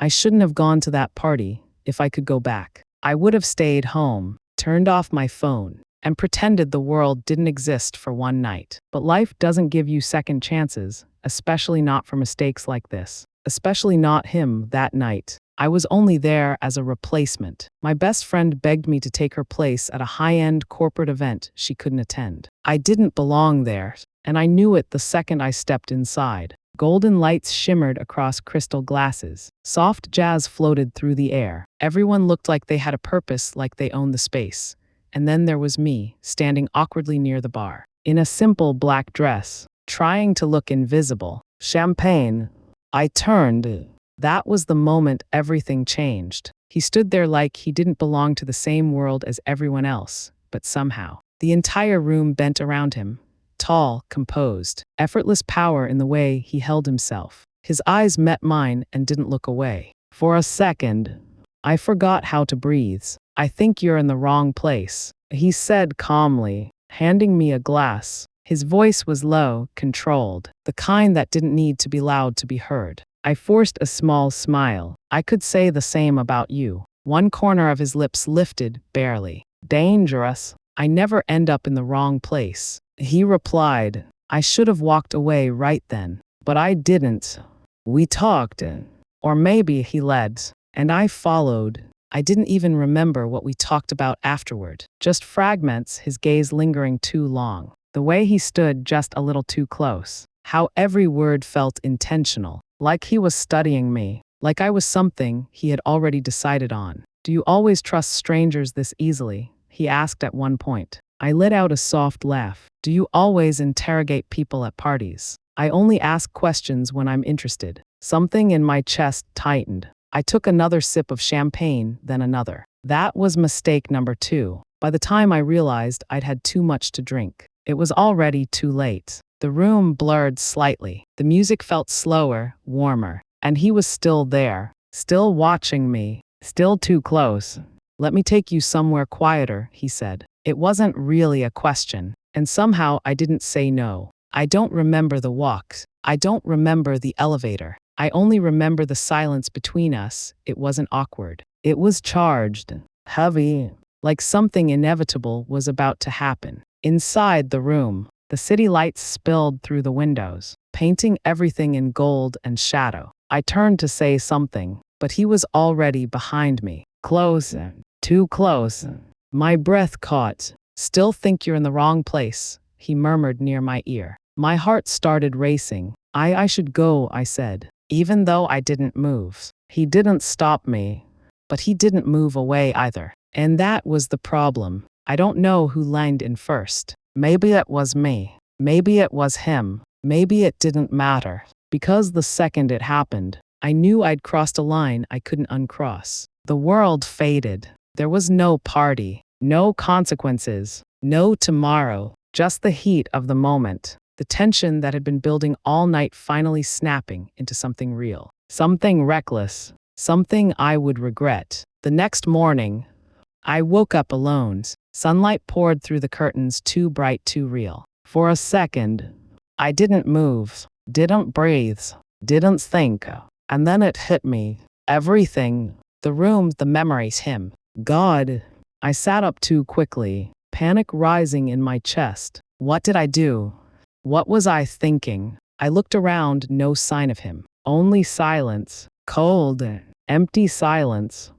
I shouldn't have gone to that party. If I could go back, I would have stayed home, turned off my phone, and pretended the world didn't exist for one night. But life doesn't give you second chances, especially not for mistakes like this. Especially not him that night. I was only there as a replacement. My best friend begged me to take her place at a high-end corporate event she couldn't attend. I didn't belong there, and I knew it the second I stepped inside. Golden lights shimmered across crystal glasses. Soft jazz floated through the air. Everyone looked like they had a purpose, like they owned the space. And then there was me, standing awkwardly near the bar, in a simple black dress, trying to look invisible. Champagne. I turned. That was the moment everything changed. He stood there like he didn't belong to the same world as everyone else, but somehow, the entire room bent around him. Tall, composed, effortless power in the way he held himself. His eyes met mine and didn't look away. For a second, I forgot how to breathe. I think you're in the wrong place, he said calmly, handing me a glass. His voice was low, controlled, the kind that didn't need to be loud to be heard. I forced a small smile. I could say the same about you. One corner of his lips lifted, barely. Dangerous. I never end up in the wrong place. He replied. I should have walked away right then. But I didn't. We talked. Or maybe he led. And I followed. I didn't even remember what we talked about afterward. Just fragments, his gaze lingering too long. The way he stood just a little too close. How every word felt intentional. Like he was studying me. Like I was something he had already decided on. Do you always trust strangers this easily? He asked at one point. I let out a soft laugh. Do you always interrogate people at parties? I only ask questions when I'm interested. Something in my chest tightened. I took another sip of champagne, then another. That was mistake number 2. By the time I realized I'd had too much to drink, it was already too late. The room blurred slightly. The music felt slower, warmer, and he was still there, still watching me, still too close. Let me take you somewhere quieter, he said. It wasn't really a question, and somehow I didn't say no. I don't remember the walks. I don't remember the elevator. I only remember the silence between us. It wasn't awkward. It was charged, heavy, like something inevitable was about to happen. Inside the room, the city lights spilled through the windows, painting everything in gold and shadow. I turned to say something, but he was already behind me. Close, too close. My breath caught. Still think you're in the wrong place, he murmured near my ear. My heart started racing. I should go, I said, even though I didn't move. He didn't stop me, but he didn't move away either. And that was the problem. I don't know who lined in first. Maybe it was me. Maybe it was him. Maybe it didn't matter. Because the second it happened, I knew I'd crossed a line I couldn't uncross. The world faded. There was no party, no consequences, no tomorrow, just the heat of the moment. The tension that had been building all night finally snapping into something real. Something reckless. Something I would regret. The next morning, I woke up alone. Sunlight poured through the curtains, too bright, too real. For a second, I didn't move, didn't breathe, didn't think. And then it hit me. Everything. The room, the memories, him. God. I sat up too quickly, panic rising in my chest. What did I do? What was I thinking? I looked around, no sign of him. Only silence. Cold, empty silence.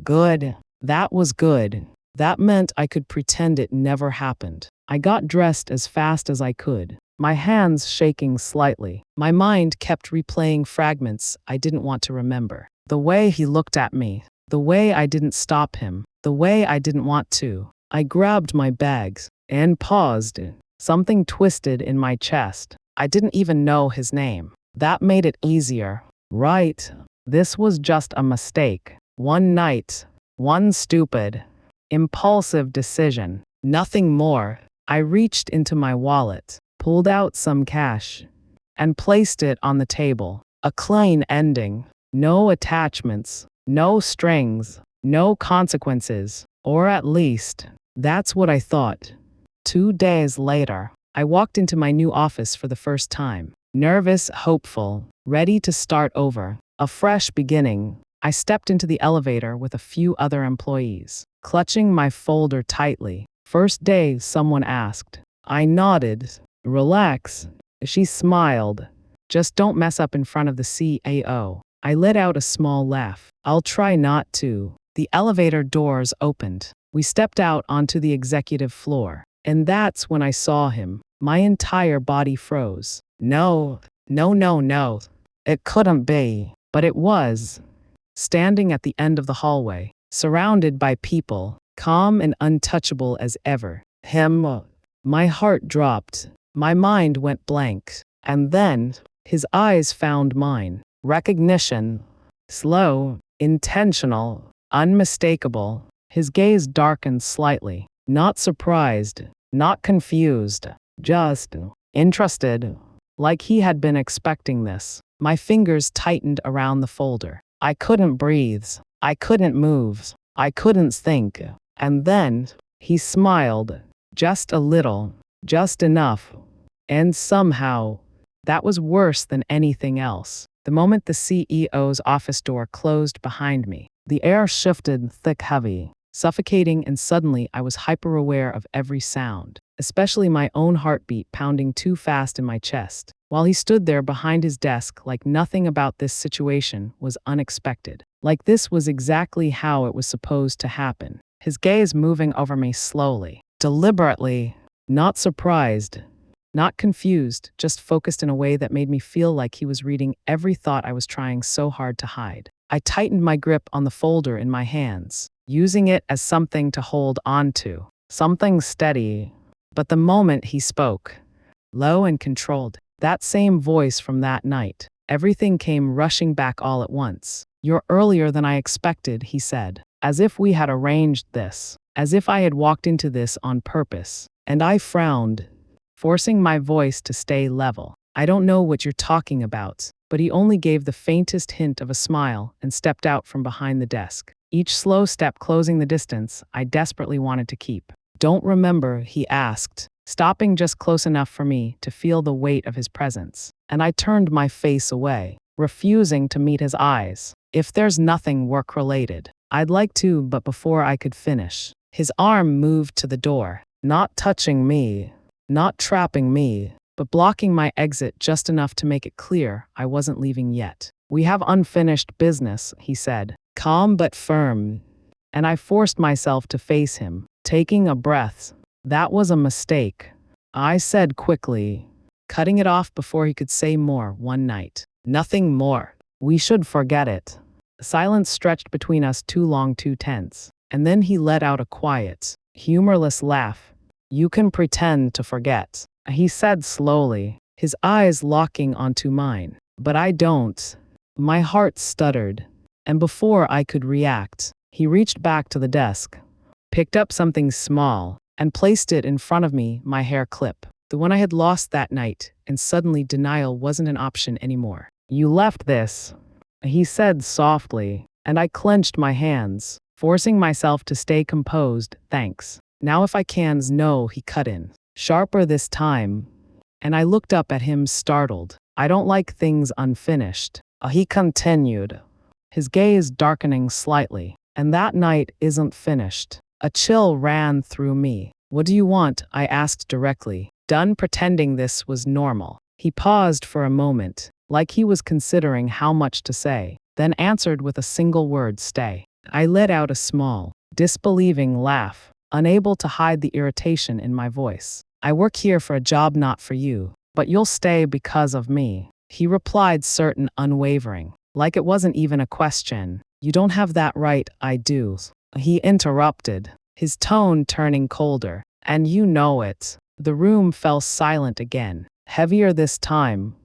Good. That was good. That meant I could pretend it never happened. I got dressed as fast as I could, my hands shaking slightly. My mind kept replaying fragments I didn't want to remember. The way he looked at me, the way I didn't stop him, the way I didn't want to. I grabbed my bags and paused. Something twisted in my chest. I didn't even know his name. That made it easier. Right. This was just a mistake. One night. One stupid, impulsive decision. Nothing more. I reached into my wallet, pulled out some cash, and placed it on the table. A clean ending. No attachments. No strings. No consequences. Or at least, that's what I thought. 2 days later, I walked into my new office for the first time. Nervous, hopeful, ready to start over. A fresh beginning. I stepped into the elevator with a few other employees, clutching my folder tightly. "First day," someone asked. I nodded. "Relax." She smiled. "Just don't mess up in front of the CAO." I let out a small laugh. "I'll try not to." The elevator doors opened. We stepped out onto the executive floor. And that's when I saw him. My entire body froze. No, no, no, no. It couldn't be. But it was. Standing at the end of the hallway, surrounded by people, calm and untouchable as ever. Him. My heart dropped. My mind went blank. And then, his eyes found mine. Recognition. Slow, intentional, unmistakable. His gaze darkened slightly. Not surprised, not confused, just interested. Like he had been expecting this. My fingers tightened around the folder. I couldn't breathe. I couldn't move. I couldn't think. And then, he smiled. Just a little. Just enough. And somehow, that was worse than anything else. The moment the CEO's office door closed behind me, the air shifted thick, heavy, suffocating, and suddenly I was hyper-aware of every sound, especially my own heartbeat pounding too fast in my chest. While he stood there behind his desk, like nothing about this situation was unexpected. Like this was exactly how it was supposed to happen. His gaze moving over me slowly, deliberately, not surprised, not confused, just focused in a way that made me feel like he was reading every thought I was trying so hard to hide. I tightened my grip on the folder in my hands, using it as something to hold on to, something steady. But the moment he spoke, low and controlled, that same voice from that night, everything came rushing back all at once. "You're earlier than I expected," he said, as if we had arranged this, as if I had walked into this on purpose. And I frowned, forcing my voice to stay level. "I don't know what you're talking about." But he only gave the faintest hint of a smile and stepped out from behind the desk, each slow step closing the distance I desperately wanted to keep. "Don't remember?" he asked, stopping just close enough for me to feel the weight of his presence. And I turned my face away, refusing to meet his eyes. "If there's nothing work-related, I'd like to," but before I could finish, his arm moved to the door, not touching me, not trapping me, but blocking my exit just enough to make it clear I wasn't leaving yet. "We have unfinished business," he said, calm but firm. And I forced myself to face him, taking a breath. "That was a mistake," I said quickly, cutting it off before he could say more. "One night. Nothing more. We should forget it." Silence stretched between us, too long, too tense. And then he let out a quiet, humorless laugh. "You can pretend to forget," he said slowly, his eyes locking onto mine. "But I don't." My heart stuttered. And before I could react, he reached back to the desk, picked up something small, and placed it in front of me, my hair clip, the one I had lost that night, and suddenly denial wasn't an option anymore. "You left this," he said softly, and I clenched my hands, forcing myself to stay composed. "Thanks. Now if I can's no," he cut in, sharper this time, and I looked up at him startled. "I don't like things unfinished," he continued, his gaze darkening slightly. "And that night isn't finished." A chill ran through me. "What do you want?" I asked directly, done pretending this was normal. He paused for a moment, like he was considering how much to say, then answered with a single word: "Stay." I let out a small, disbelieving laugh, unable to hide the irritation in my voice. "I work here for a job, not for you. But you'll stay because of me," he replied, certain, unwavering, like it wasn't even a question. "You don't have that right." "I do," he interrupted, his tone turning colder. "And you know it." The room fell silent again, heavier this time,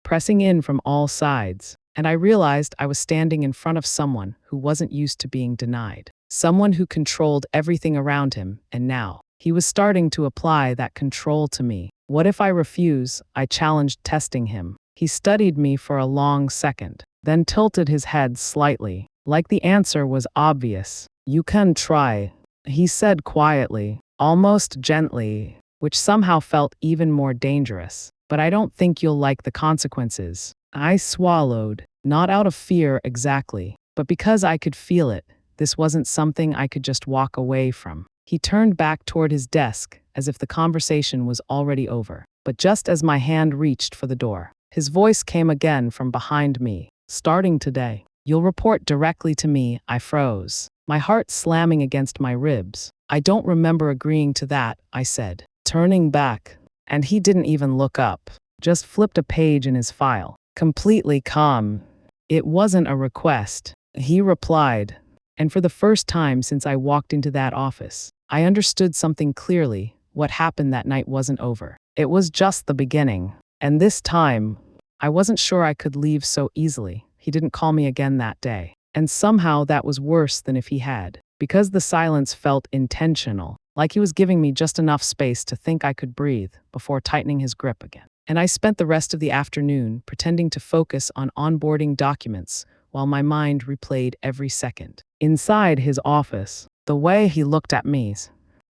pressing in from all sides, and I realized I was standing in front of someone who wasn't used to being denied, someone who controlled everything around him, and now he was starting to apply that control to me. "What if I refuse?" I challenged, testing him. He studied me for a long second, then tilted his head slightly, like the answer was obvious. "You can try," he said quietly, almost gently, which somehow felt even more dangerous. "But I don't think you'll like the consequences." I swallowed, not out of fear exactly, But because I could feel it, this wasn't something I could just walk away from. He turned back toward his desk as if the conversation was already over. But just as my hand reached for the door, his voice came again from behind me. Starting today, you'll report directly to me. I froze, my heart slamming against my ribs. I don't remember agreeing to that, I said, turning back. And he didn't even look up, just flipped a page in his file, completely calm. It wasn't a request, he replied. And for the first time since I walked into that office, I understood something clearly. What happened that night wasn't over. It was just the beginning. And this time, I wasn't sure I could leave so easily. He didn't call me again that day. And somehow that was worse than if he had, because the silence felt intentional, like he was giving me just enough space to think I could breathe before tightening his grip again. And I spent the rest of the afternoon pretending to focus on onboarding documents while my mind replayed every second. Inside his office, the way he looked at me,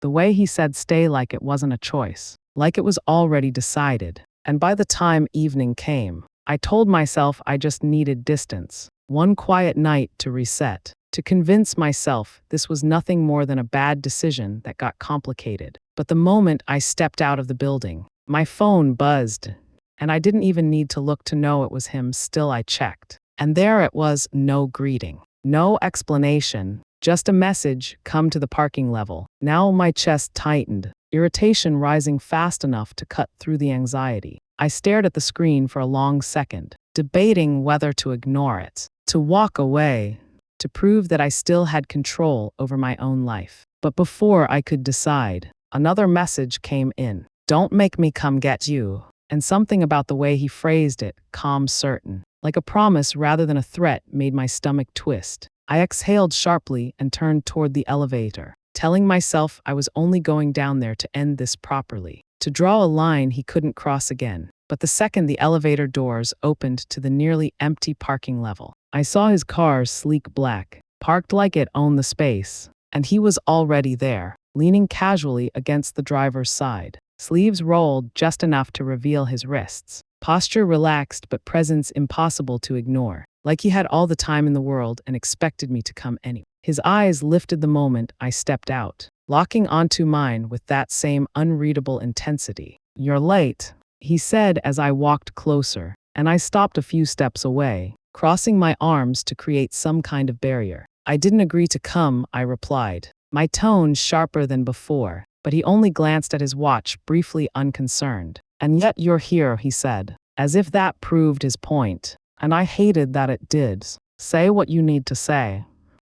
the way he said stay like it wasn't a choice, like it was already decided. And by the time evening came, I told myself I just needed distance, one quiet night to reset, to convince myself this was nothing more than a bad decision that got complicated. But the moment I stepped out of the building, my phone buzzed, and I didn't even need to look to know it was him. Still, I checked. And there it was, no greeting, no explanation, just a message, come to the parking level. Now my chest tightened, irritation rising fast enough to cut through the anxiety. I stared at the screen for a long second, debating whether to ignore it, to walk away, to prove that I still had control over my own life. But before I could decide, another message came in. Don't make me come get you. And something about the way he phrased it, calm, certain, like a promise rather than a threat, made my stomach twist. I exhaled sharply and turned toward the elevator, telling myself I was only going down there to end this properly, to draw a line he couldn't cross again. But the second the elevator doors opened to the nearly empty parking level, I saw his car, sleek black, parked like it owned the space, and he was already there, leaning casually against the driver's side, sleeves rolled just enough to reveal his wrists, posture relaxed but presence impossible to ignore, like he had all the time in the world and expected me to come anyway. His eyes lifted the moment I stepped out, locking onto mine with that same unreadable intensity. You're late, he said as I walked closer, and I stopped a few steps away, crossing my arms to create some kind of barrier. I didn't agree to come, I replied, my tone sharper than before, but he only glanced at his watch, briefly unconcerned. And yet you're here, he said, as if that proved his point. And I hated that it did. Say what you need to say,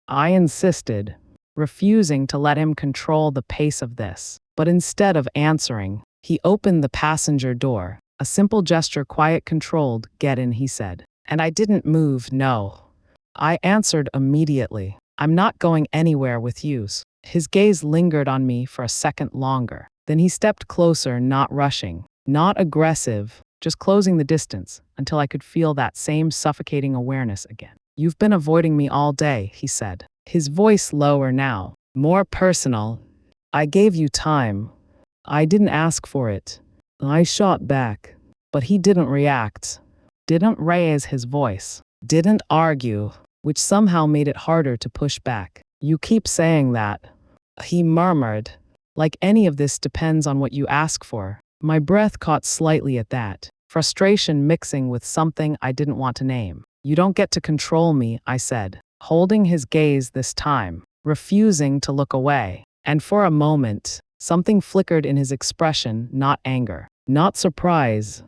I insisted, refusing to let him control the pace of this. But instead of answering, he opened the passenger door, a simple gesture, quiet, controlled. Get in, he said. And I didn't move, no. I answered immediately. I'm not going anywhere with you. His gaze lingered on me for a second longer. Then he stepped closer, not rushing, not aggressive, just closing the distance until I could feel that same suffocating awareness again. You've been avoiding me all day, he said, his voice lower now, more personal. I gave you time. I didn't ask for it. I shot back, but he didn't react, didn't raise his voice, didn't argue, which somehow made it harder to push back. You keep saying that, he murmured, like any of this depends on what you ask for. My breath caught slightly at that, frustration mixing with something I didn't want to name. You don't get to control me, I said, holding his gaze this time, refusing to look away. And for a moment, something flickered in his expression, not anger, not surprise,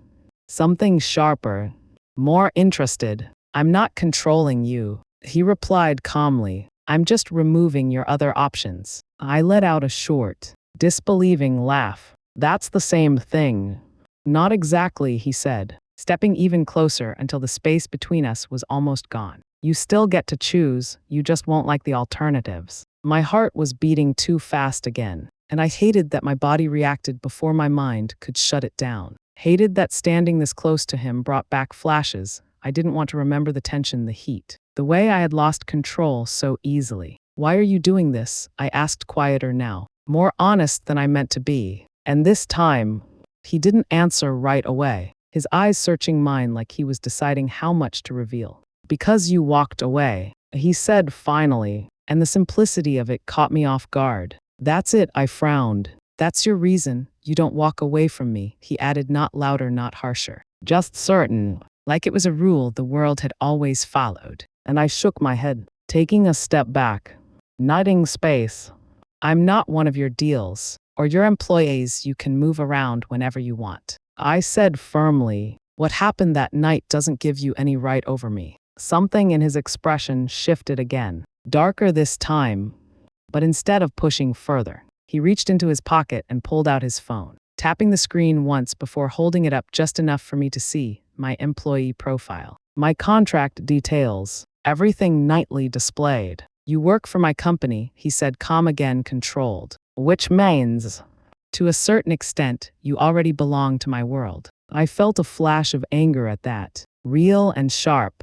something sharper, more interested. I'm not controlling you, he replied calmly. I'm just removing your other options. I let out a short, disbelieving laugh. That's the same thing. Not exactly, he said, stepping even closer until the space between us was almost gone. You still get to choose, you just won't like the alternatives. My heart was beating too fast again, and I hated that my body reacted before my mind could shut it down. Hated that standing this close to him brought back flashes. I didn't want to remember the tension, the heat, the way I had lost control so easily. Why are you doing this? I asked, quieter now, more honest than I meant to be. And this time, he didn't answer right away, his eyes searching mine like he was deciding how much to reveal. Because you walked away, he said finally, and the simplicity of it caught me off guard. That's it, I frowned. That's your reason you don't walk away from me, he added, not louder, not harsher. Just certain, like it was a rule the world had always followed. And I shook my head, taking a step back, nodding space. I'm not one of your deals, or your employees you can move around whenever you want. I said firmly, what happened that night doesn't give you any right over me. Something in his expression shifted again, darker this time, but instead of pushing further, he reached into his pocket and pulled out his phone, tapping the screen once before holding it up just enough for me to see my employee profile, my contract details, everything nightly displayed. You work for my company, he said, calm again, controlled, which means, to a certain extent, you already belong to my world. I felt a flash of anger at that, real and sharp.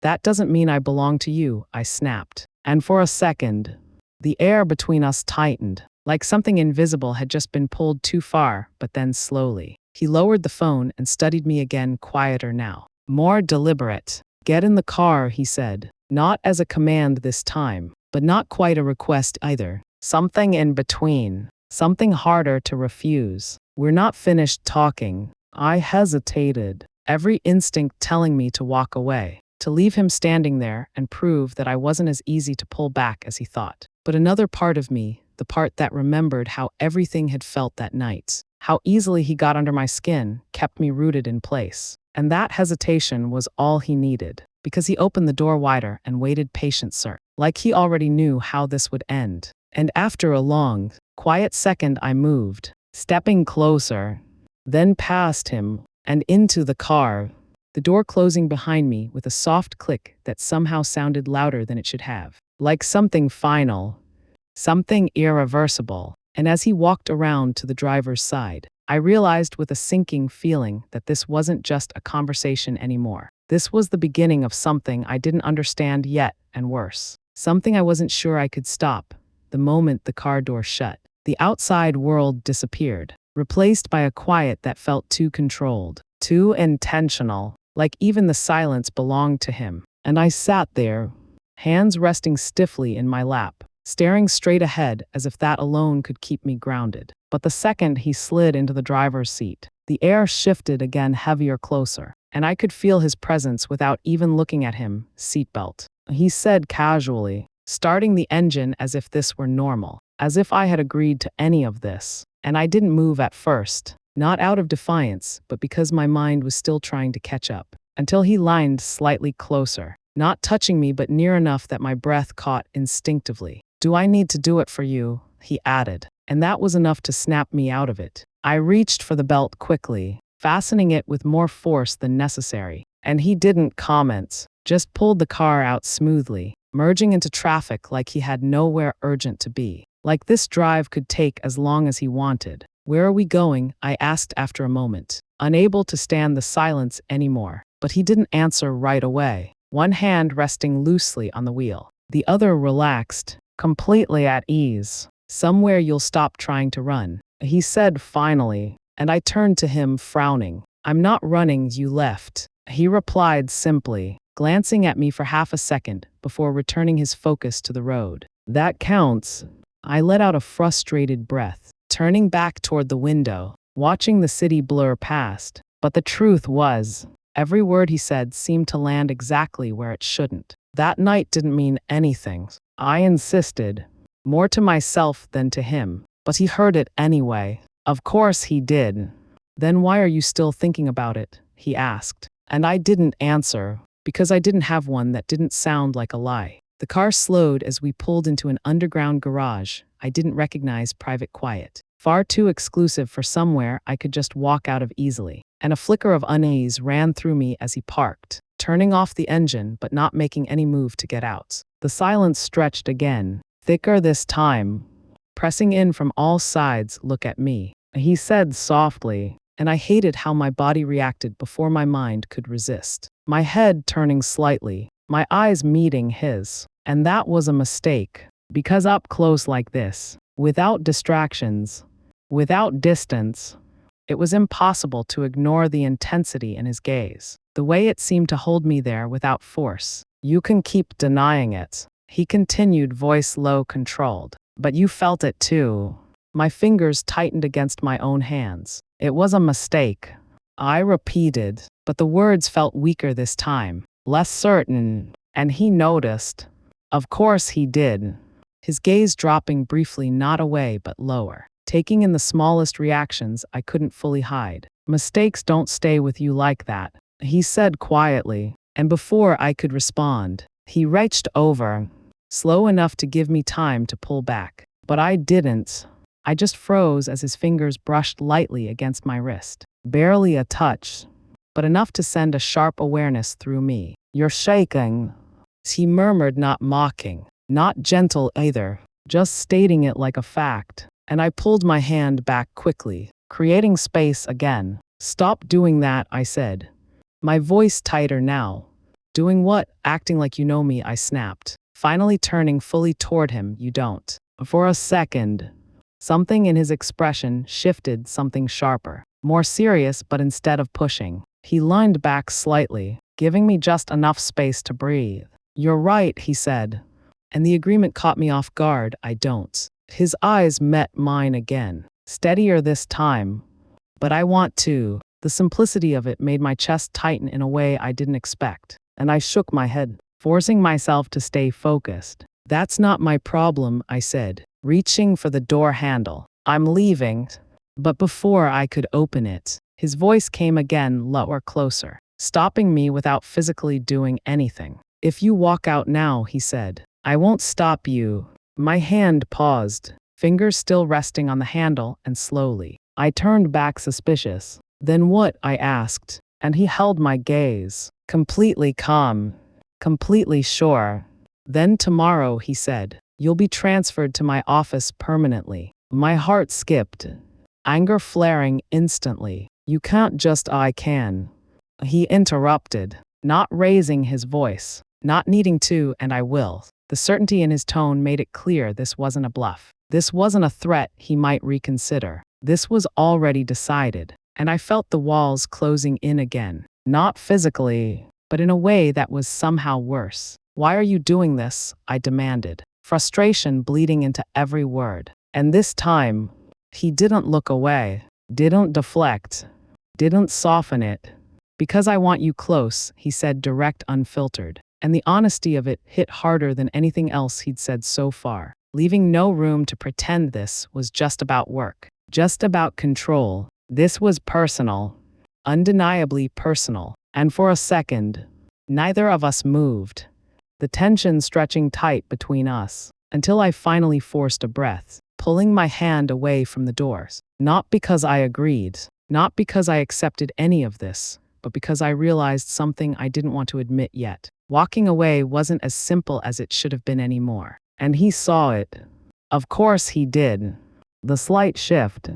That doesn't mean I belong to you, I snapped. And for a second, the air between us tightened, like something invisible had just been pulled too far, but then slowly. He lowered the phone and studied me again, quieter now, more deliberate. Get in the car, he said, not as a command this time, but not quite a request either. Something in between, something harder to refuse. We're not finished talking. I hesitated, every instinct telling me to walk away, to leave him standing there and prove that I wasn't as easy to pull back as he thought. But another part of me, the part that remembered how everything had felt that night, how easily he got under my skin, kept me rooted in place. And that hesitation was all he needed, because he opened the door wider and waited patient, sir, like he already knew how this would end. And after a long, quiet second, I moved, stepping closer, then past him, and into the car, the door closing behind me with a soft click that somehow sounded louder than it should have, like something final, something irreversible. And as he walked around to the driver's side, I realized with a sinking feeling that this wasn't just a conversation anymore. This was the beginning of something I didn't understand yet, and worse, something I wasn't sure I could stop. The moment the car door shut, the outside world disappeared, replaced by a quiet that felt too controlled, too intentional, like even the silence belonged to him. And I sat there, hands resting stiffly in my lap, staring straight ahead as if that alone could keep me grounded. But the second he slid into the driver's seat, the air shifted again, heavier, closer, and I could feel his presence without even looking at him. Seatbelt, he said casually, starting the engine as if this were normal, as if I had agreed to any of this. And I didn't move at first, not out of defiance, but because my mind was still trying to catch up, until he leaned slightly closer, not touching me but near enough that my breath caught instinctively. Do I need to do it for you? He added, and that was enough to snap me out of it. I reached for the belt quickly, fastening it with more force than necessary, and he didn't comment, just pulled the car out smoothly, merging into traffic like he had nowhere urgent to be, like this drive could take as long as he wanted. Where are we going? I asked after a moment, unable to stand the silence anymore. But he didn't answer right away, one hand resting loosely on the wheel, the other relaxed, completely at ease. Somewhere you'll stop trying to run, he said finally, and I turned to him, frowning. I'm not running, you left, he replied simply, glancing at me for half a second before returning his focus to the road. That counts. I let out a frustrated breath, turning back toward the window, watching the city blur past. But the truth was, every word he said seemed to land exactly where it shouldn't. That night didn't mean anything. I insisted, more to myself than to him, but he heard it anyway. Of course he did. Then why are you still thinking about it? He asked. And I didn't answer, because I didn't have one that didn't sound like a lie. The car slowed as we pulled into an underground garage I didn't recognize, private, quiet, far too exclusive for somewhere I could just walk out of easily. And a flicker of unease ran through me as he parked, turning off the engine but not making any move to get out. The silence stretched again, thicker this time, pressing in from all sides. Look at me, he said softly, and I hated how my body reacted before my mind could resist. My head turning slightly, my eyes meeting his. And that was a mistake, because up close like this, without distractions, without distance, it was impossible to ignore the intensity in his gaze, the way it seemed to hold me there without force, You can keep denying it. He continued, voice low, controlled. But you felt it too. My fingers tightened against my own hands. It was a mistake, I repeated, but the words felt weaker this time, less certain, and he noticed. Of course he did. His gaze dropping briefly, not away but lower, taking in the smallest reactions I couldn't fully hide. Mistakes don't stay with you like that, he said quietly, and before I could respond, he reached over, slow enough to give me time to pull back. But I didn't. I just froze as his fingers brushed lightly against my wrist. Barely a touch, but enough to send a sharp awareness through me. You're shaking, he murmured, not mocking, not gentle either, just stating it like a fact. And I pulled my hand back quickly, creating space again. Stop doing that, I said, my voice tighter now. Doing what? Acting like you know me, I snapped, finally turning fully toward him. You don't. For a second, something in his expression shifted, something sharper, more serious, but instead of pushing, he leaned back slightly, giving me just enough space to breathe. You're right, he said, and the agreement caught me off guard. I don't. His eyes met mine again, steadier this time. But I want to. The simplicity of it made my chest tighten in a way I didn't expect, and I shook my head, forcing myself to stay focused. That's not my problem, I said, reaching for the door handle. I'm leaving. But before I could open it, his voice came again, lower, closer, stopping me without physically doing anything. If you walk out now, he said, I won't stop you. My hand paused, fingers still resting on the handle, and slowly, I turned back, suspicious. Then what? I asked, and he held my gaze, completely calm, completely sure. Then tomorrow, he said, you'll be transferred to my office permanently. My heart skipped, anger flaring instantly. You can't just. I can. He interrupted, not raising his voice, not needing to, and I will. The certainty in his tone made it clear this wasn't a bluff. This wasn't a threat he might reconsider. This was already decided, and I felt the walls closing in again. Not physically, but in a way that was somehow worse. Why are you doing this? I demanded, frustration bleeding into every word. And this time, he didn't look away, didn't deflect, didn't soften it. Because I want you close, he said, direct, unfiltered. And the honesty of it hit harder than anything else he'd said so far, leaving no room to pretend this was just about work, just about control. This was personal, undeniably personal. And for a second, neither of us moved, the tension stretching tight between us, until I finally forced a breath, pulling my hand away from the doors. Not because I agreed, not because I accepted any of this, but because I realized something I didn't want to admit yet. Walking away wasn't as simple as it should have been anymore. And he saw it. Of course he did. The slight shift,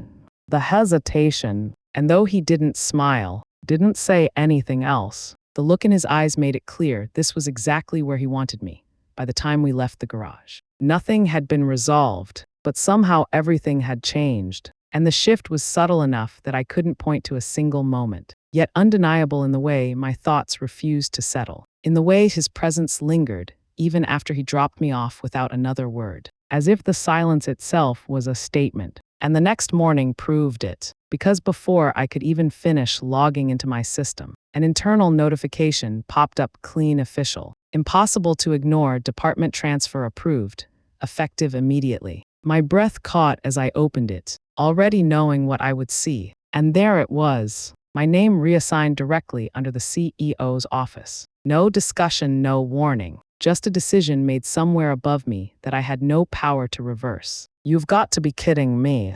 the hesitation, and though he didn't smile, didn't say anything else, the look in his eyes made it clear this was exactly where he wanted me. By the time we left the garage, nothing had been resolved, but somehow everything had changed, and the shift was subtle enough that I couldn't point to a single moment, yet undeniable in the way my thoughts refused to settle, in the way his presence lingered, even after he dropped me off without another word, as if the silence itself was a statement. And the next morning proved it, because before I could even finish logging into my system, an internal notification popped up, clean, official, impossible to ignore, department transfer approved, effective immediately. My breath caught as I opened it, already knowing what I would see. And there it was, my name reassigned directly under the CEO's office. No discussion, no warning, just a decision made somewhere above me that I had no power to reverse. You've got to be kidding me,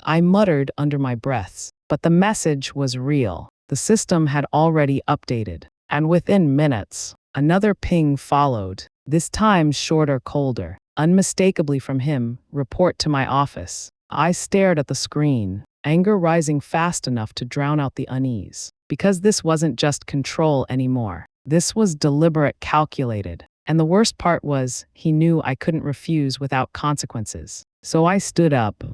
I muttered under my breath. But the message was real. The system had already updated, and within minutes, another ping followed, this time shorter, colder, unmistakably from him, report to my office. I stared at the screen, anger rising fast enough to drown out the unease, because this wasn't just control anymore. This was deliberate, calculated. And the worst part was, he knew I couldn't refuse without consequences. So I stood up,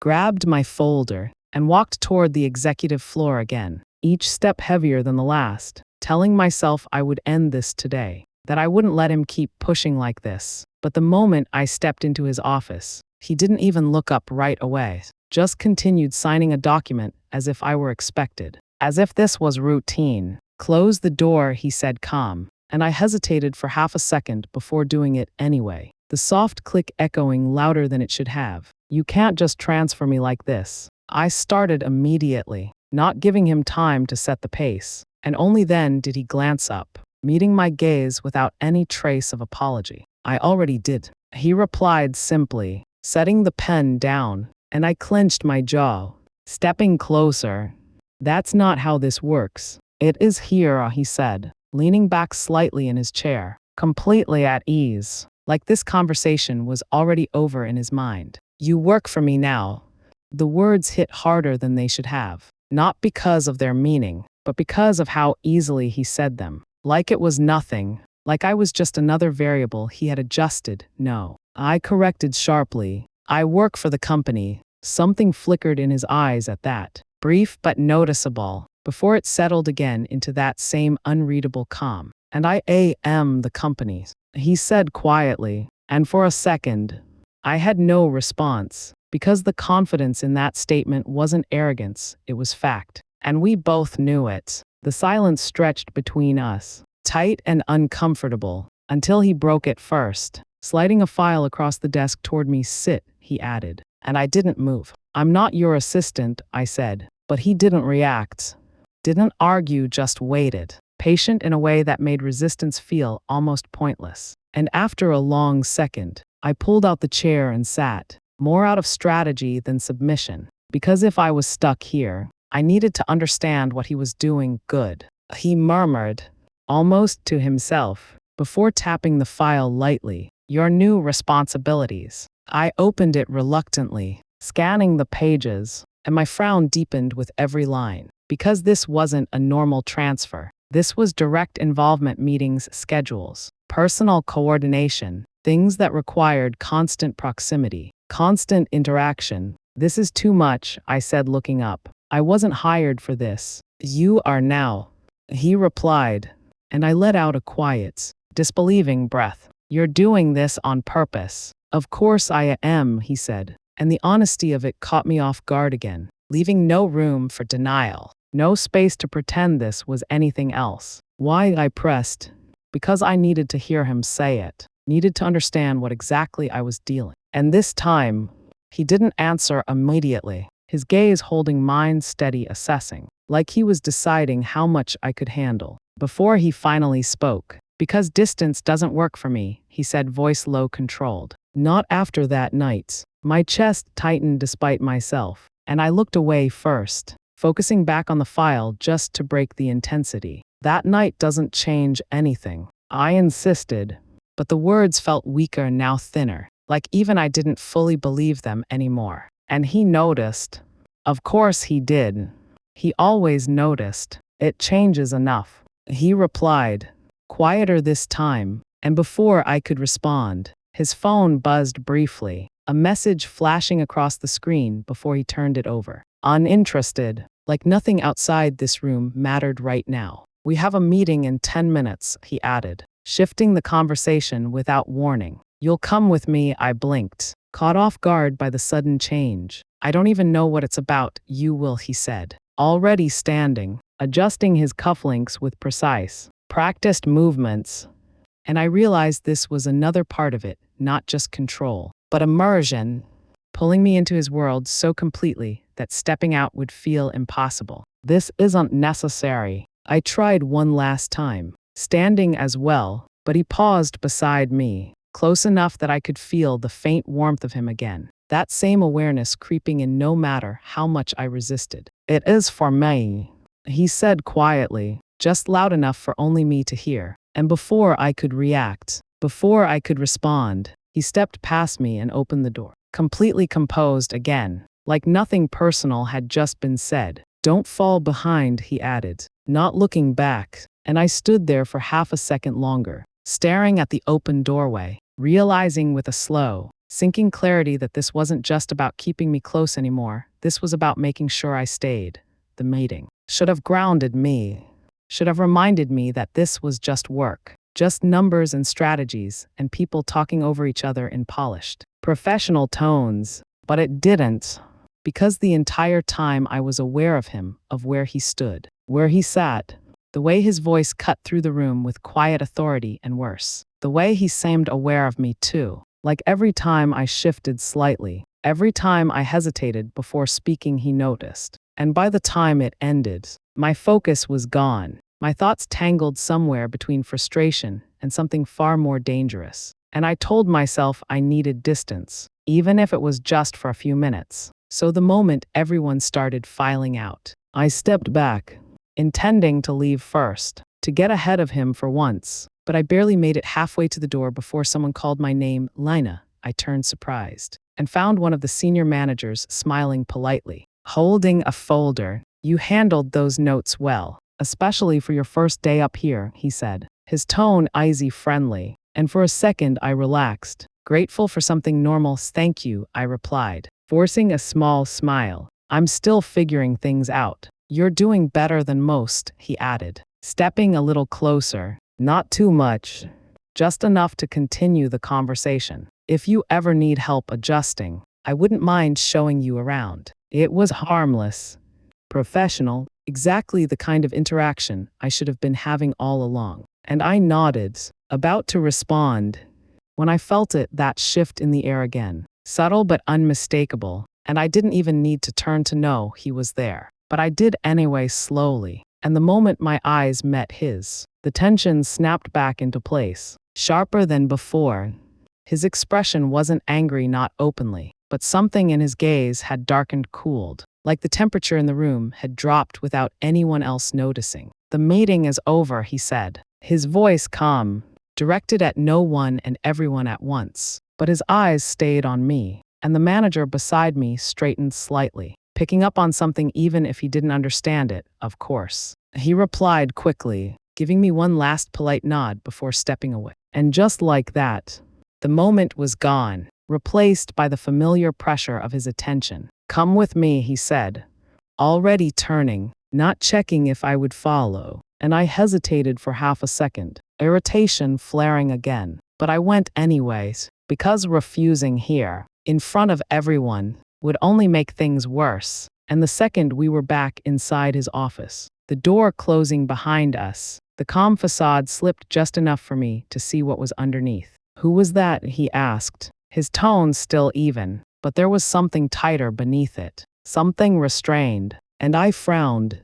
grabbed my folder, and walked toward the executive floor again, each step heavier than the last, telling myself I would end this today. that I wouldn't let him keep pushing like this. But the moment I stepped into his office, he didn't even look up right away, just continued signing a document as if I were expected, as if this was routine. "Close the door," he said calm, and I hesitated for half a second before doing it anyway, the soft click echoing louder than it should have. "You can't just transfer me like this." I started immediately, not giving him time to set the pace, and only then did he glance up, meeting my gaze without any trace of apology. "I already did," he replied simply, setting the pen down, and I clenched my jaw, stepping closer. "That's not how this works." "It is here," he said, leaning back slightly in his chair, completely at ease, like this conversation was already over in his mind. "You work for me now." The words hit harder than they should have, not because of their meaning, but because of how easily he said them. Like it was nothing, like I was just another variable he had adjusted. "No," I corrected sharply. "I work for the company." Something flickered in his eyes at that, brief but noticeable, before it settled again into that same unreadable calm. "And I am the company," he said quietly, and for a second, I had no response, because the confidence in that statement wasn't arrogance, it was fact. And we both knew it. The silence stretched between us, tight and uncomfortable, until he broke it first, sliding a file across the desk toward me. "Sit," he added, and I didn't move. "I'm not your assistant," I said, but he didn't react. Didn't argue, just waited, patient in a way that made resistance feel almost pointless. And after a long second, I pulled out the chair and sat, more out of strategy than submission, because if I was stuck here, I needed to understand what he was doing. "Good," he murmured, almost to himself, before tapping the file lightly. "Your new responsibilities." I opened it reluctantly, scanning the pages, and my frown deepened with every line, because this wasn't a normal transfer. This was direct involvement, meetings, schedules, personal coordination, things that required constant proximity, constant interaction. "This is too much," I said, looking up. "I wasn't hired for this." "You are now," he replied, and I let out a quiet, disbelieving breath. "You're doing this on purpose." "Of course I am," he said, and the honesty of it caught me off guard again, leaving no room for denial, no space to pretend this was anything else. "Why?" I pressed, because I needed to hear him say it, needed to understand what exactly I was dealing. And this time, he didn't answer immediately, his gaze holding mine steady, assessing, like he was deciding how much I could handle. Before he finally spoke, "Because distance doesn't work for me," he said, voice low, controlled. "Not after that night." My chest tightened despite myself, and I looked away first, focusing back on the file just to break the intensity. "That night doesn't change anything," I insisted, but the words felt weaker now, thinner, like even I didn't fully believe them anymore. "And he noticed." "Of course he did. He always noticed. It changes enough," he replied, quieter this time, and before I could respond, his phone buzzed briefly, a message flashing across the screen before he turned it over. Uninterested, like nothing outside this room mattered right now. "We have a meeting in 10 minutes, he added, shifting the conversation without warning. "You'll come with me," I blinked, caught off guard by the sudden change. "I don't even know what it's about." "You will," he said, already standing, adjusting his cufflinks with precise, practiced movements. And I realized this was another part of it, not just control, but immersion, pulling me into his world so completely that stepping out would feel impossible. "This isn't necessary." I tried one last time, standing as well, but he paused beside me, close enough that I could feel the faint warmth of him again, that same awareness creeping in no matter how much I resisted. "It is for me," he said quietly, just loud enough for only me to hear. And before I could react, before I could respond, he stepped past me and opened the door, completely composed again, like nothing personal had just been said. "Don't fall behind," he added, not looking back, and I stood there for half a second longer, staring at the open doorway, realizing with a slow, sinking clarity that this wasn't just about keeping me close anymore, this was about making sure I stayed. The meeting should have grounded me, should have reminded me that this was just work, Just numbers and strategies, and people talking over each other in polished, professional tones. But it didn't. Because the entire time I was aware of him, of where he stood, where he sat, the way his voice cut through the room with quiet authority, and worse, the way he seemed aware of me too. Like every time I shifted slightly, every time I hesitated before speaking, he noticed. And by the time it ended, my focus was gone. My thoughts tangled somewhere between frustration and something far more dangerous. And I told myself I needed distance, even if it was just for a few minutes. So the moment everyone started filing out, I stepped back, intending to leave first, to get ahead of him for once. But I barely made it halfway to the door before someone called my name, Lina. I turned surprised and found one of the senior managers smiling politely, holding a folder. "You handled those notes well, especially for your first day up here," he said, his tone easy friendly. And for a second I relaxed, grateful for something normal. "Thank you," I replied, forcing a small smile. "I'm still figuring things out." "You're doing better than most," he added, stepping a little closer. "Not too much, just enough to continue the conversation. If you ever need help adjusting, I wouldn't mind showing you around." It was harmless, professional, exactly the kind of interaction I should have been having all along. And I nodded, about to respond, when I felt that shift in the air again, subtle but unmistakable, and I didn't even need to turn to know he was there. But I did anyway, slowly, and the moment my eyes met his, the tension snapped back into place, sharper than before. His expression wasn't angry, not openly, but something in his gaze had darkened, cooled, like the temperature in the room had dropped without anyone else noticing. "The meeting is over," he said, his voice calm, directed at no one and everyone at once. But his eyes stayed on me, and the manager beside me straightened slightly, picking up on something even if he didn't understand it, of course. He replied quickly, giving me one last polite nod before stepping away. And just like that, the moment was gone, replaced by the familiar pressure of his attention. "Come with me," he said, already turning, not checking if I would follow. And I hesitated for half a second, irritation flaring again. But I went anyways, because refusing here, in front of everyone, would only make things worse. And the second we were back inside his office, the door closing behind us, the calm facade slipped just enough for me to see what was underneath. "Who was that?" he asked, his tone still even, but there was something tighter beneath it, something restrained. And I frowned,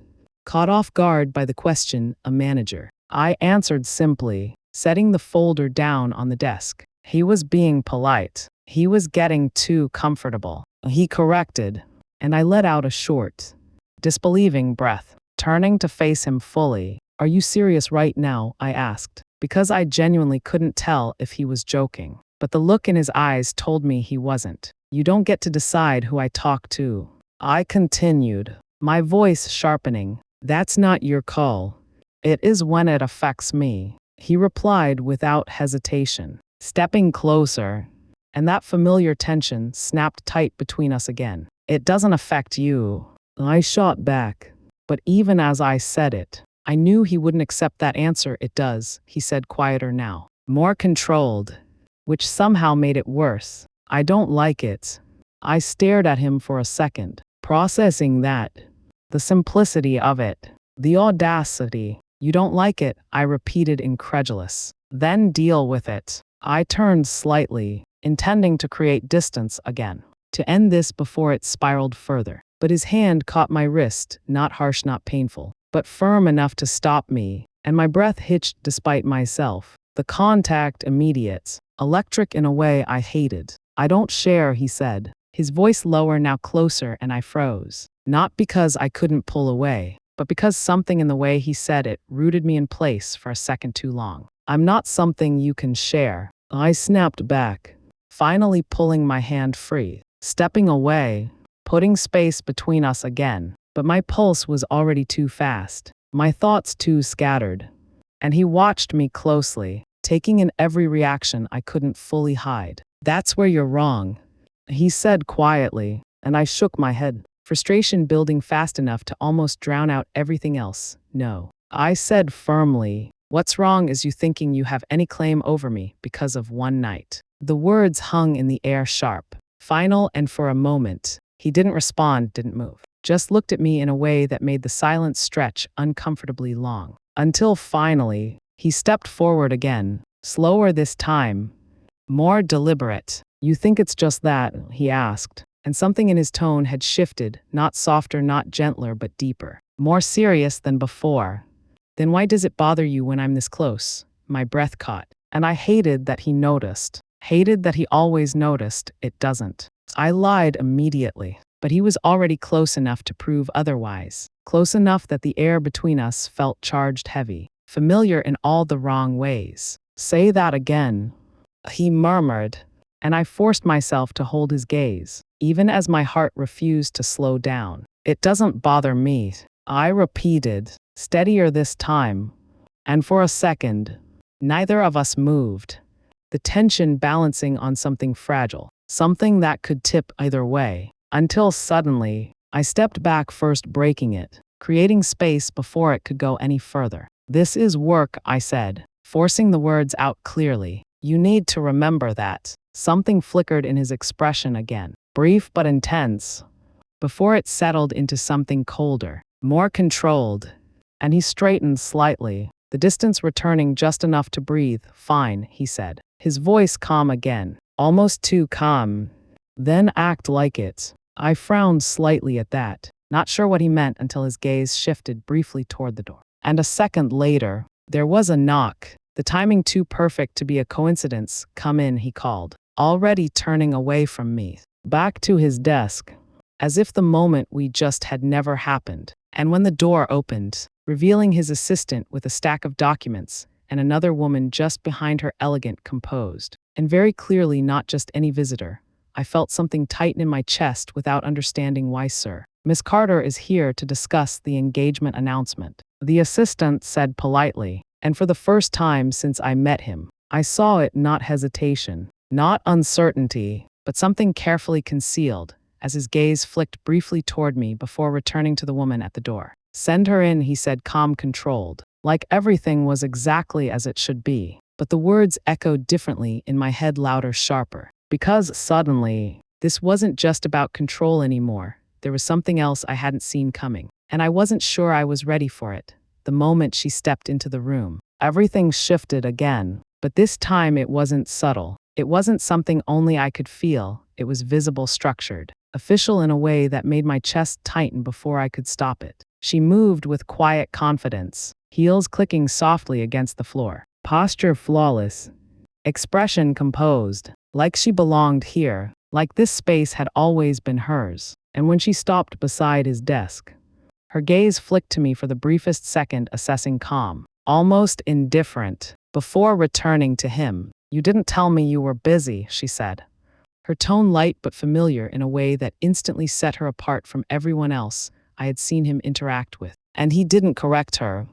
caught off guard by the question. "A manager." I answered simply, setting the folder down on the desk. He was being polite. He was getting too comfortable. He corrected, and I let out a short, disbelieving breath, turning to face him fully. "Are you serious right now?" I asked, because I genuinely couldn't tell if he was joking. But the look in his eyes told me he wasn't. "You don't get to decide who I talk to," I continued, my voice sharpening. "That's not your call. It is when it affects me," he replied without hesitation, stepping closer, and that familiar tension snapped tight between us again. "It doesn't affect you," I shot back. But even as I said it, I knew he wouldn't accept that answer. "It does," he said, quieter now, more controlled, which somehow made it worse. "I don't like it." I stared at him for a second, processing that. The simplicity of it, the audacity. "You don't like it," I repeated, incredulous. "Then deal with it." I turned slightly, intending to create distance again, to end this before it spiraled further. But his hand caught my wrist, not harsh, not painful, but firm enough to stop me, and my breath hitched despite myself. The contact immediate, electric in a way I hated. "I don't share," he said, his voice lower, now closer, and I froze. Not because I couldn't pull away, but because something in the way he said it rooted me in place for a second too long. "I'm not something you can share," I snapped back, finally pulling my hand free, stepping away, putting space between us again. But my pulse was already too fast, my thoughts too scattered. And he watched me closely, taking in every reaction I couldn't fully hide. "That's where you're wrong," he said quietly, and I shook my head, frustration building fast enough to almost drown out everything else. "No," I said firmly, What's wrong is you thinking you have any claim over me because of one night. The words hung in the air sharp, final, and for a moment, he didn't respond, didn't move. Just looked at me in a way that made the silence stretch uncomfortably long. Until finally, he stepped forward again, slower this time, more deliberate. You think it's just that? He asked, and something in his tone had shifted, not softer, not gentler, but deeper, more serious than before. Then why does it bother you when I'm this close? My breath caught, and I hated that he noticed. Hated that he always noticed. It doesn't. I lied immediately, but he was already close enough to prove otherwise. Close enough that the air between us felt charged heavy, familiar in all the wrong ways. Say that again, he murmured, and I forced myself to hold his gaze, even as my heart refused to slow down. It doesn't bother me, I repeated, steadier this time, and for a second, neither of us moved, the tension balancing on something fragile, something that could tip either way, until suddenly, I stepped back, first breaking it, creating space before it could go any further. This is work, I said, forcing the words out clearly. You need to remember that. Something flickered in his expression again, brief but intense, before it settled into something colder, more controlled, and he straightened slightly, the distance returning just enough to breathe. Fine, he said, his voice calm again, almost too calm. Then act like it. I frowned slightly at that, not sure what he meant until his gaze shifted briefly toward the door. And a second later, there was a knock, the timing too perfect to be a coincidence. Come in, he called, already turning away from me, back to his desk, as if the moment we just had never happened. And when the door opened, revealing his assistant with a stack of documents and another woman just behind her, elegant, composed, and very clearly not just any visitor, I felt something tighten in my chest without understanding why. Sir, Miss Carter is here to discuss the engagement announcement, the assistant said politely, and for the first time since I met him, I saw it, not hesitation, not uncertainty, but something carefully concealed, as his gaze flicked briefly toward me before returning to the woman at the door. Send her in, he said, calm, controlled, like everything was exactly as it should be. But the words echoed differently in my head, louder, sharper. Because suddenly, this wasn't just about control anymore. There was something else I hadn't seen coming, and I wasn't sure I was ready for it. The moment she stepped into the room, everything shifted again, but this time it wasn't subtle. It wasn't something only I could feel. It was visible, structured, official in a way that made my chest tighten before I could stop it. She moved with quiet confidence, heels clicking softly against the floor, posture flawless, expression composed, like she belonged here, like this space had always been hers. And when she stopped beside his desk, her gaze flicked to me for the briefest second, assessing, calm, almost indifferent, before returning to him. You didn't tell me you were busy, she said, her tone light but familiar in a way that instantly set her apart from everyone else I had seen him interact with. And he didn't correct her,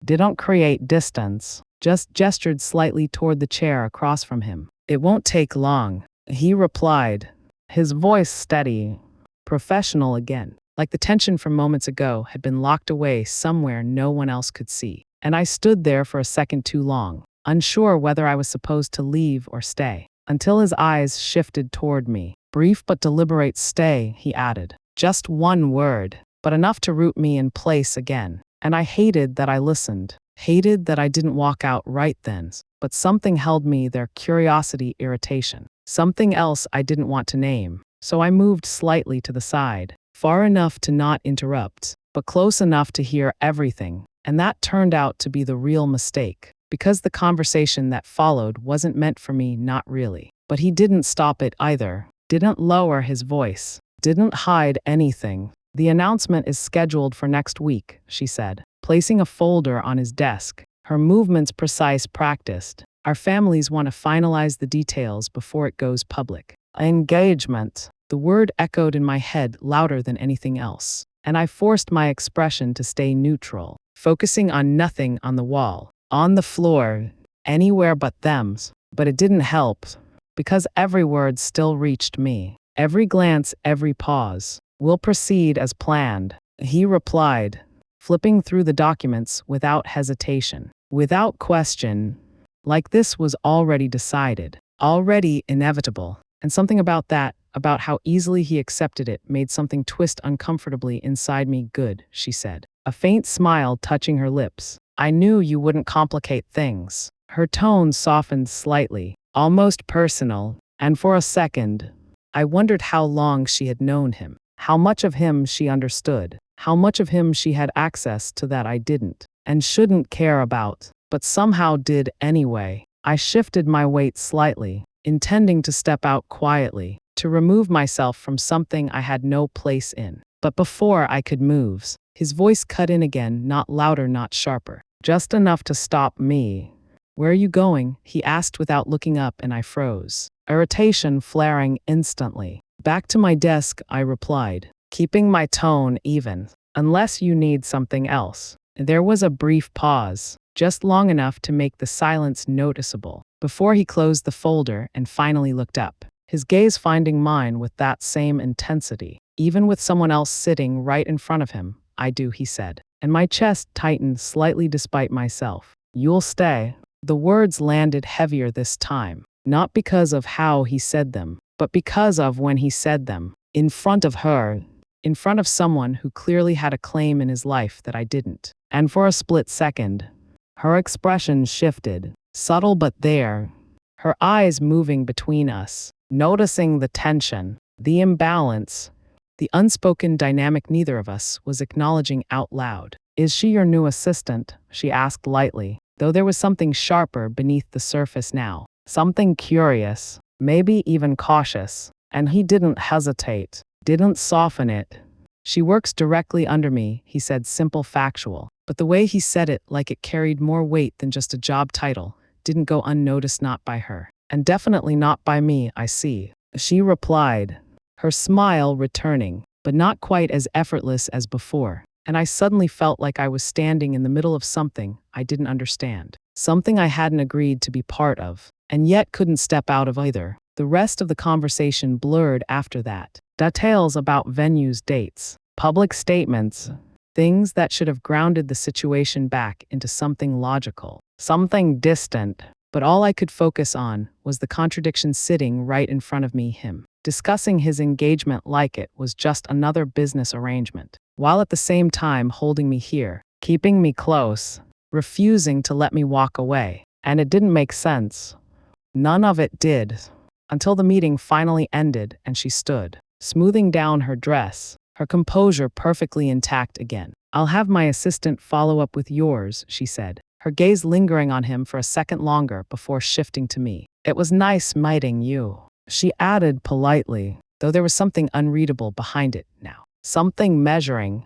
didn't create distance, just gestured slightly toward the chair across from him. It won't take long, he replied, his voice steady, professional again, like the tension from moments ago had been locked away somewhere no one else could see. And I stood there for a second too long, unsure whether I was supposed to leave or stay, until his eyes shifted toward me. Brief but deliberate. Stay, he added. Just one word, but enough to root me in place again. And I hated that I listened, hated that I didn't walk out right then, but something held me there, curiosity, irritation, something else I didn't want to name. So I moved slightly to the side, far enough to not interrupt, but close enough to hear everything. And that turned out to be the real mistake, because the conversation that followed wasn't meant for me, not really. But he didn't stop it either, didn't lower his voice, didn't hide anything. The announcement is scheduled for next week, she said, placing a folder on his desk, her movements precise, practiced. Our families want to finalize the details before it goes public. Engagement. The word echoed in my head louder than anything else, and I forced my expression to stay neutral, focusing on nothing on the wall, on the floor, anywhere but them. But it didn't help, because every word still reached me. Every glance, every pause. We'll proceed as planned, he replied, flipping through the documents without hesitation. without question, like this was already decided, already inevitable. And something about that, about how easily he accepted it, made something twist uncomfortably inside me. Good, she said, a faint smile touching her lips. I knew you wouldn't complicate things. Her tone softened slightly, almost personal, and for a second, I wondered how long she had known him, how much of him she understood, how much of him she had access to that I didn't, and shouldn't care about, but somehow did anyway. I shifted my weight slightly, intending to step out quietly, to remove myself from something I had no place in. But before I could move, his voice cut in again, not louder, not sharper, just enough to stop me. Where are you going? He asked without looking up, and I froze, irritation flaring instantly. Back to my desk, I replied, keeping my tone even. Unless you need something else. There was a brief pause, just long enough to make the silence noticeable, before he closed the folder and finally looked up, his gaze finding mine with that same intensity, even with someone else sitting right in front of him. I do, he said, and my chest tightened slightly despite myself. You'll stay. The words landed heavier this time, not because of how he said them, but because of when he said them, in front of her, in front of someone who clearly had a claim in his life that I didn't. And for a split second, her expression shifted, subtle but there, her eyes moving between us, noticing the tension, the imbalance, the unspoken dynamic neither of us was acknowledging out loud. Is she your new assistant? She asked lightly, though there was something sharper beneath the surface now, something curious, maybe even cautious, and he didn't hesitate, didn't soften it. She works directly under me, he said, simple, factual, but the way he said it, like it carried more weight than just a job title, didn't go unnoticed, not by her, and definitely not by me. I see, she replied, her smile returning, but not quite as effortless as before, and I suddenly felt like I was standing in the middle of something I didn't understand, something I hadn't agreed to be part of, and yet couldn't step out of either. The rest of the conversation blurred after that. Details about venues, dates, public statements, things that should have grounded the situation back into something logical, something distant. But all I could focus on was the contradiction sitting right in front of me, him discussing his engagement like it was just another business arrangement, while at the same time holding me here, keeping me close, refusing to let me walk away. And it didn't make sense. None of it did. Until the meeting finally ended and she stood, smoothing down her dress, her composure perfectly intact again. I'll have my assistant follow up with yours, she said, her gaze lingering on him for a second longer before shifting to me. It was nice meeting you, she added politely, though there was something unreadable behind it now. Something measuring,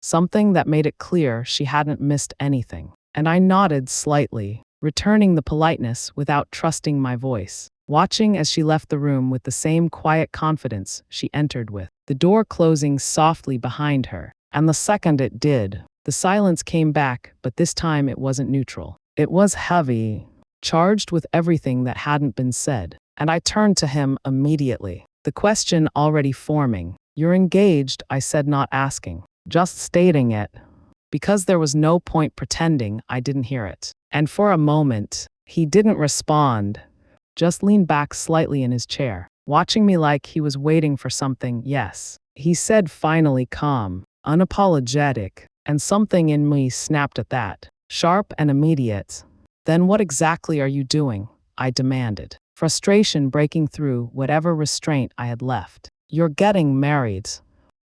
something that made it clear she hadn't missed anything. And I nodded slightly, returning the politeness without trusting my voice, watching as she left the room with the same quiet confidence she entered with, the door closing softly behind her. And the second it did, the silence came back, but this time it wasn't neutral. It was heavy, charged with everything that hadn't been said. And I turned to him immediately, the question already forming. You're engaged, I said, not asking, just stating it, because there was no point pretending I didn't hear it. And for a moment, he didn't respond, just leaned back slightly in his chair, watching me like he was waiting for something. Yes, he said, finally, calm, unapologetic, and something in me snapped at that, sharp and immediate. Then what exactly are you doing? I demanded, frustration breaking through whatever restraint I had left. You're getting married.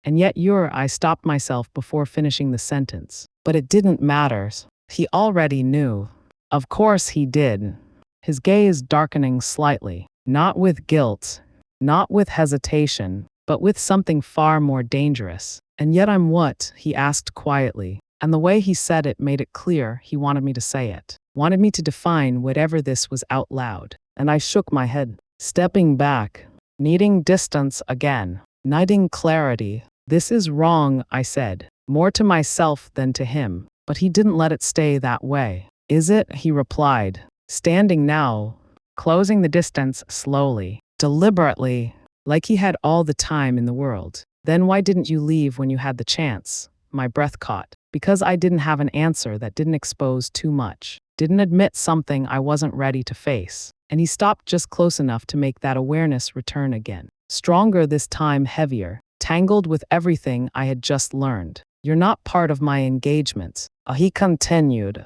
And yet I stopped myself before finishing the sentence. But it didn't matter. He already knew. Of course he did. His gaze darkening slightly, not with guilt, not with hesitation, but with something far more dangerous. And yet I'm what? He asked quietly, and the way he said it made it clear he wanted me to say it, wanted me to define whatever this was out loud. And I shook my head, stepping back, needing distance again, needing clarity. This is wrong, I said, more to myself than to him, but he didn't let it stay that way. Is it? He replied, standing now, closing the distance slowly, deliberately, like he had all the time in the world. Then why didn't you leave when you had the chance? My breath caught, because I didn't have an answer that didn't expose too much. didn't admit something I wasn't ready to face. And he stopped just close enough to make that awareness return again. Stronger this time, heavier, tangled with everything I had just learned. You're not part of my engagement, he continued,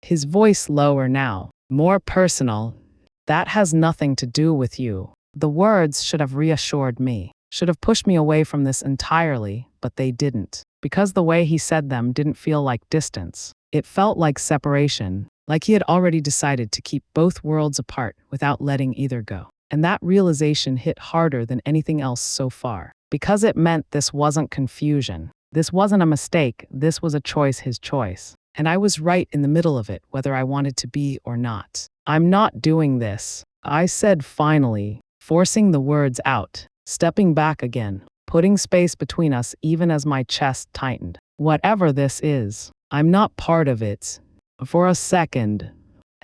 his voice lower now, more personal. That has nothing to do with you. The words should have reassured me, should have pushed me away from this entirely, but they didn't. Because the way he said them didn't feel like distance. It felt like separation, like he had already decided to keep both worlds apart without letting either go. And that realization hit harder than anything else so far. Because it meant this wasn't confusion. This wasn't a mistake, this was a choice, his choice. And I was right in the middle of it, whether I wanted to be or not. I'm not doing this, I said finally, forcing the words out, stepping back again, putting space between us even as my chest tightened. Whatever this is, I'm not part of it. For a second,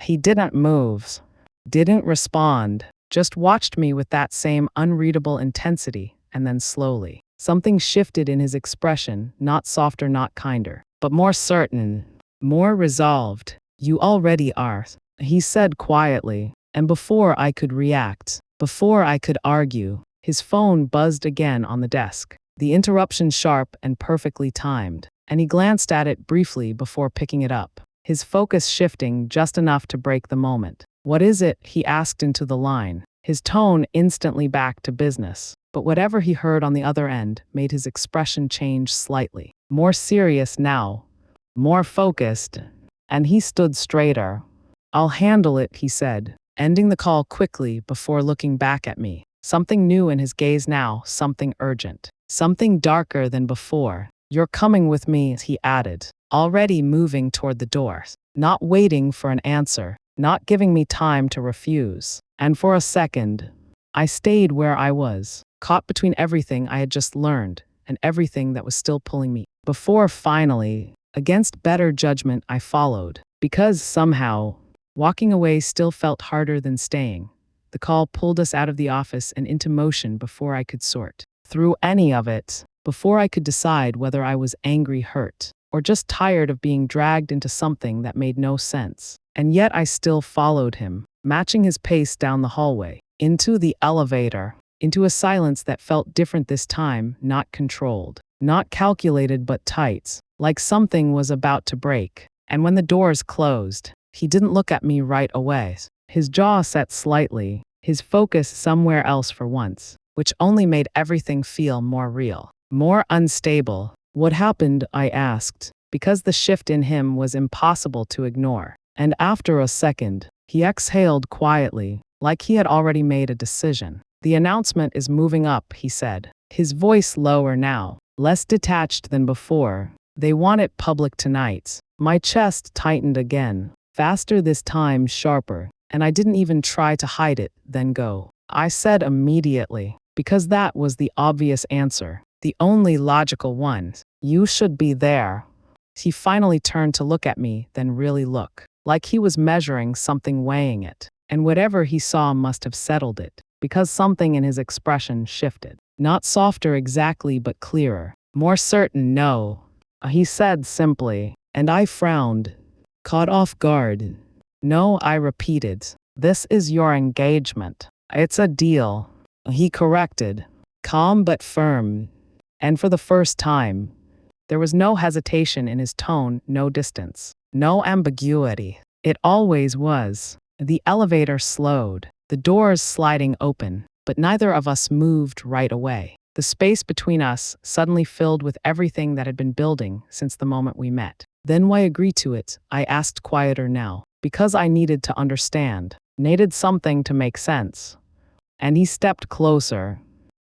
he didn't move, didn't respond, just watched me with that same unreadable intensity, and then slowly, something shifted in his expression, not softer, not kinder, but more certain, more resolved. You already are, he said quietly, and before I could react, before I could argue, his phone buzzed again on the desk, the interruption sharp and perfectly timed, and he glanced at it briefly before picking it up, his focus shifting just enough to break the moment. What is it? He asked into the line, his tone instantly back to business. But whatever he heard on the other end made his expression change slightly. More serious now, more focused, and he stood straighter. I'll handle it, he said, ending the call quickly before looking back at me. Something new in his gaze now, something urgent, something darker than before. You're coming with me, he added, already moving toward the door, not waiting for an answer, not giving me time to refuse. And for a second, I stayed where I was, caught between everything I had just learned and everything that was still pulling me. Before finally, against better judgment, I followed. Because somehow, walking away still felt harder than staying. The call pulled us out of the office and into motion before I could sort through any of it, before I could decide whether I was angry, hurt, or just tired of being dragged into something that made no sense. And yet I still followed him, matching his pace down the hallway, into the elevator, into a silence that felt different this time, not controlled, not calculated but tight, like something was about to break. And when the doors closed, he didn't look at me right away. His jaw set slightly, his focus somewhere else for once, which only made everything feel more real, more unstable. What happened? I asked, because the shift in him was impossible to ignore. And after a second, he exhaled quietly, like he had already made a decision. The announcement is moving up, he said, his voice lower now, less detached than before. They want it public tonight. My chest tightened again, faster this time, sharper, and I didn't even try to hide it, then go. I said immediately, because that was the obvious answer, the only logical one. You should be there. He finally turned to look at me, then really look, like he was measuring something, weighing it. And whatever he saw must have settled it, because something in his expression shifted. Not softer exactly, but clearer, more certain. No, he said simply, and I frowned, caught off guard. No, I repeated, this is your engagement. It's a deal, he corrected, calm but firm. And for the first time, there was no hesitation in his tone, no distance, no ambiguity. It always was. The elevator slowed, the doors sliding open, but neither of us moved right away. The space between us suddenly filled with everything that had been building since the moment we met. Then why agree to it? I asked, quieter now, because I needed to understand, needed something to make sense. And he stepped closer,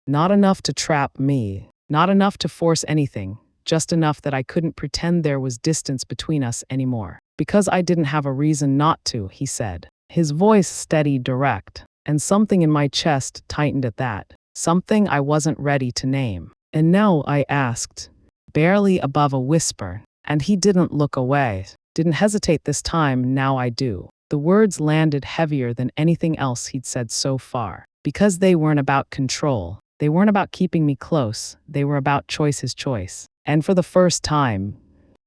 not enough to trap me, not enough to force anything, just enough that I couldn't pretend there was distance between us anymore. Because I didn't have a reason not to, he said, his voice steady, direct, and something in my chest tightened at that, something I wasn't ready to name. And now, I asked, barely above a whisper, and he didn't look away, didn't hesitate this time. Now I do. The words landed heavier than anything else he'd said so far, because they weren't about control, they weren't about keeping me close, they were about choice, his choice. And for the first time,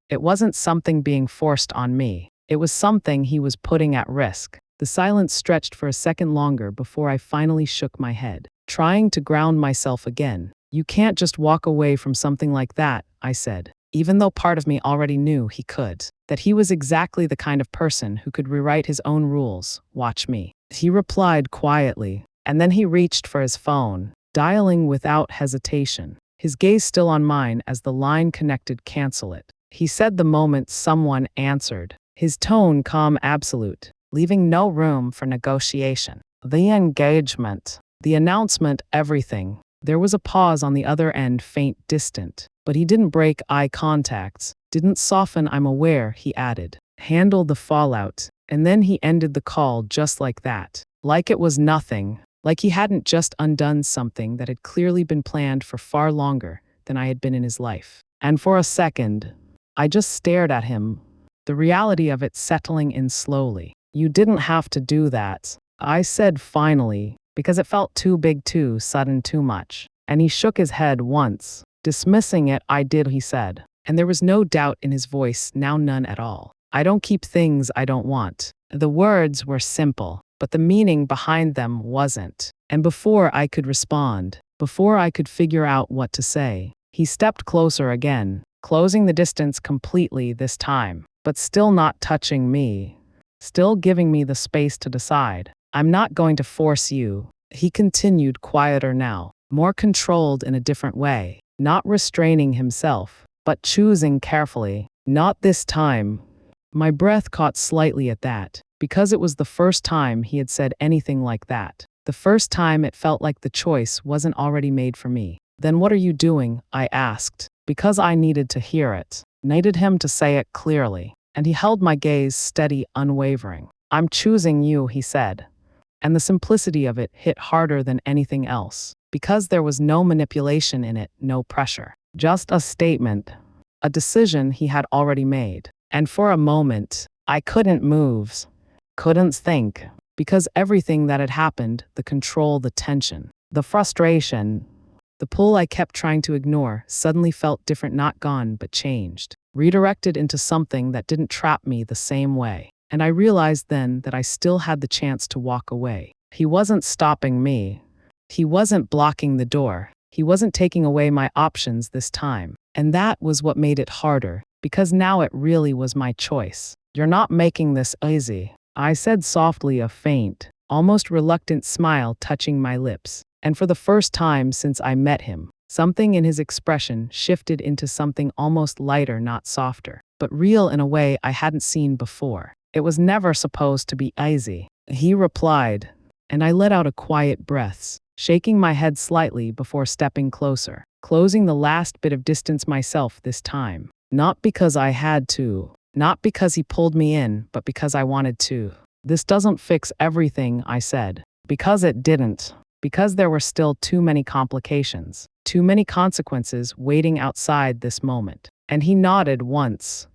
it wasn't something being forced on me. It was something he was putting at risk. The silence stretched for a second longer before I finally shook my head, trying to ground myself again. You can't just walk away from something like that, I said, even though part of me already knew he could, that he was exactly the kind of person who could rewrite his own rules. Watch me. He replied quietly, and then he reached for his phone, dialing without hesitation, his gaze still on mine as the line connected. Cancel it, he said the moment someone answered, his tone calm, absolute, leaving no room for negotiation. The engagement, the announcement, everything. There was a pause on the other end, faint, distant, but he didn't break eye contacts, didn't soften. I'm aware, he added. Handle the fallout. And then he ended the call just like that, like it was nothing, like he hadn't just undone something that had clearly been planned for far longer than I had been in his life. And for a second, I just stared at him, the reality of it settling in slowly. You didn't have to do that, I said finally, because it felt too big, too sudden, too much. And he shook his head once, dismissing it. I did, he said. And there was no doubt in his voice, now none at all. I don't keep things I don't want. The words were simple, but the meaning behind them wasn't. And before I could respond, before I could figure out what to say, he stepped closer again, closing the distance completely this time, but still not touching me, still giving me the space to decide. I'm not going to force you, he continued, quieter now, more controlled in a different way, not restraining himself, but choosing carefully. Not this time. My breath caught slightly at that, because it was the first time he had said anything like that. The first time it felt like the choice wasn't already made for me. Then what are you doing? I asked, because I needed to hear it, needed him to say it clearly. And he held my gaze steady, unwavering. I'm choosing you, he said. And the simplicity of it hit harder than anything else, because there was no manipulation in it, no pressure. Just a statement, a decision he had already made. And for a moment, I couldn't move, couldn't think, because everything that had happened, the control, the tension, the frustration, the pull I kept trying to ignore, suddenly felt different, not gone, but changed, redirected into something that didn't trap me the same way. And I realized then that I still had the chance to walk away. He wasn't stopping me. He wasn't blocking the door. He wasn't taking away my options this time. And that was what made it harder, because now it really was my choice. You're not making this easy, I said softly, a faint, almost reluctant smile touching my lips. And for the first time since I met him, something in his expression shifted into something almost lighter, not softer, but real in a way I hadn't seen before. It was never supposed to be easy, he replied, and I let out a quiet breath, shaking my head slightly before stepping closer, closing the last bit of distance myself this time. Not because I had to, not because he pulled me in, but because I wanted to. This doesn't fix everything, I said. Because it didn't. Because there were still too many complications, too many consequences waiting outside this moment. And he nodded once,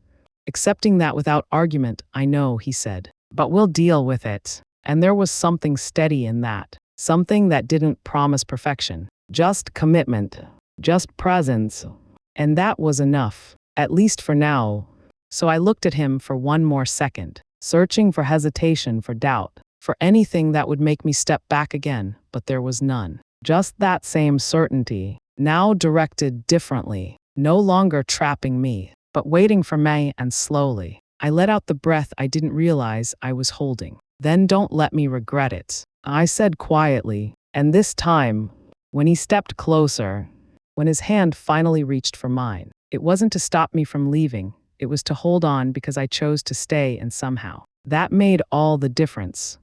accepting that without argument. I know, he said, but we'll deal with it. And there was something steady in that, something that didn't promise perfection, just commitment, just presence. And that was enough, at least for now. So I looked at him for one more second, searching for hesitation, for doubt, for anything that would make me step back again, but there was none. Just that same certainty, now directed differently, no longer trapping me, but waiting for me. And slowly, I let out the breath I didn't realize I was holding. Then don't let me regret it, I said quietly. And this time, when he stepped closer, when his hand finally reached for mine, it wasn't to stop me from leaving, it was to hold on because I chose to stay, and somehow that made all the difference.